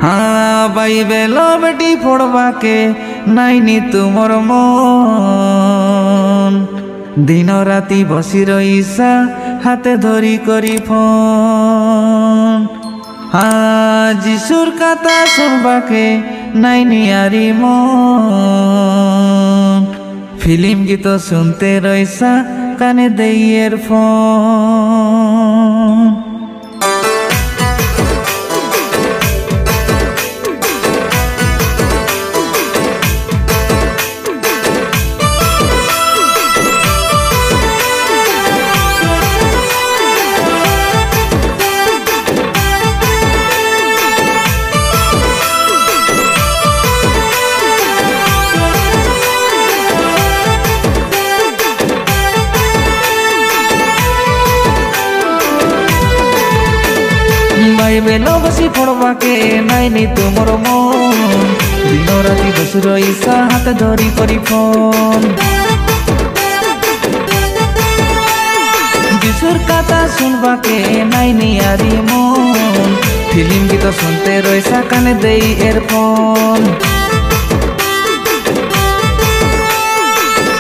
हाँ বাইবেল বেটি পড়বাকে নাইনি তুমর মন দিন রাতি বসি রইসা হাতে ধরি করি ফোন। हाँ যিশুর কথা শুনবাকে নাইনি আরি মন ফিল্ম গীত শুনতে রইসা কানে দেই এয়ারফোন। বাইবেল বসি পড়বাকে নাইনি তুমর মন দিন রাতি বসি রইসা হাতে ধরি করি ফোন। যিশুর কথা শুনবাকে নাইনি আরি মন ফিল্ম গীত শুনতে রইসা কানে দেই এয়ারফোন।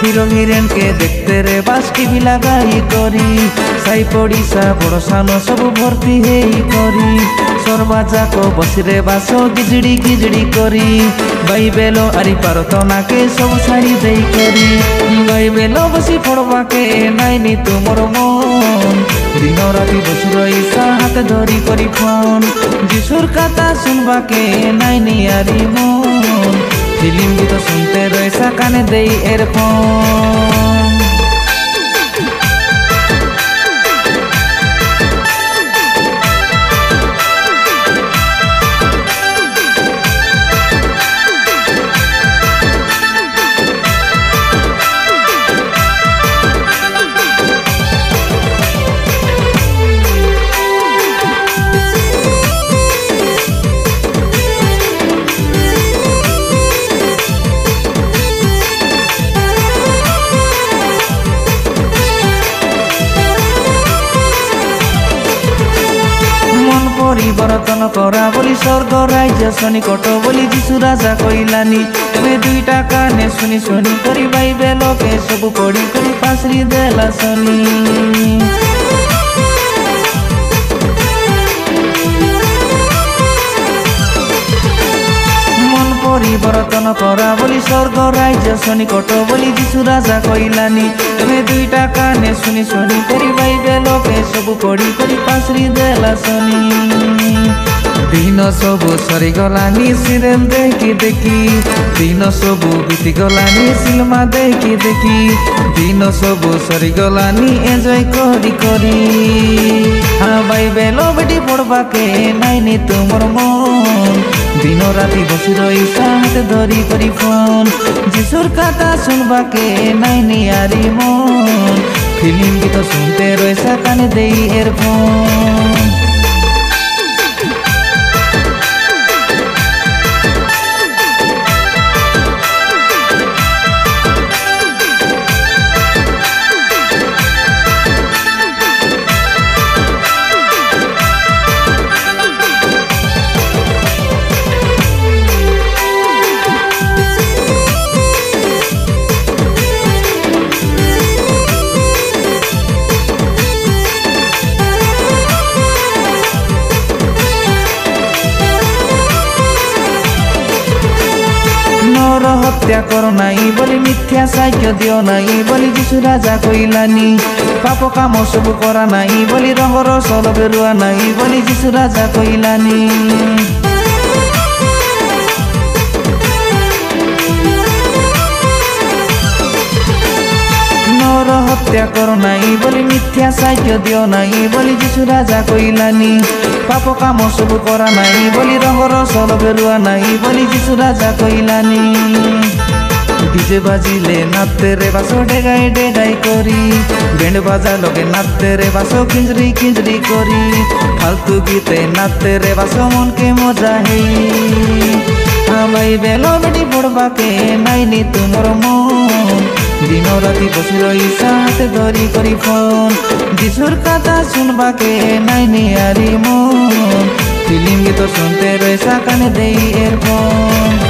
হিরো হিরেন কে দেখতে রে বাস টিভি লাগাই করি সাই পড়িসা বড় সানো সব ভর্তি হেই করি সর্বা যাক বসি রে বাস গিজড়ি গিজড়ি করি বাইবেল আরি প্রার্থনাকে সব ছাড়ি দেই করি। বাইবেল বসি পড়বাকে নাইনি তুমর মন দিন রাতি বসি রইসা হাতে ধরি করি ফোন। যিশুর কথা শুনবাকে নাইনি আরি মন ফিল্ম গীত শুনতে রইসা কানে দেই এয়ারফোন। পরিবর্তন করা বলি স্বর্গ রাজ্য সনিকট বলি যিশু রাজা কইলানি তুমি দুইটা কানে শুনি শুনি করি বাইবেলকে সবু পড়ি করি পাশরি দেলা শনি। মন পরিবর্তন করা বলি স্বর্গ রাজ্য সনিকট বলি যিশু রাজা কইলানি তুমি দুইটা কানে শুনি শুনি করি বাইবেলকে সবু পড়ি করি পাশরি দেলা শনি। দিন সবু সরিগলানি সিরিয়াল দেখি দেখি দিন সবু বিতিগলানি সিনেমা দেখি দেখি দিন সবু সরিগলানি এনজয় করি করি। হ্যাঁ বাইবেল বেটি পড়বাকে নাইনি তুমর মন দিন রাতি বসি রইসা হাতে ধরি করি ফোন। যিশুর কথা শুনবাকে নাইনি আরি মন ফিল্ম গীত শুনতে রইসা কানে দেই এয়ারফোন। হত্যা করো নাই বলি মিথ্যা সাক্ষ্য দিও নাই বলি যিশু রাজা কইলানি পাপ কাম সবু করা নাই বলি রঙর সল বেরুয়া নাই বলি যিশু রাজা কইলানি। হত্যা করো নাই বলি মিথ্যা সাক্ষ্য দিও নাই বলি যিশু রাজা কইলানি পাপ কাম সবু করা নাই বলি রঙর সল বেরুয়া নাই বলি যিশু রাজা কইলানি। ডিজে বাজিলে নাচতে রে বাসো ডেগাই ডেগাই করি ব্যান্ড বাজা লগে নাচতে রে বাসো খিঞ্জরি খিঞ্জরি করি ফালতু গীতে নাচতে রে বাসো মনকে মজা হেই। বাইবেল বেটি পড়বাকে নাইনি তুমর মন दिन राति बसी रईसा हाथे धरी करी फोन जिसुर कथा सुनबाके नाइनी आरी मन ফিল্ম গীত শুনতে রয়েছা কানে দেই এরফোন।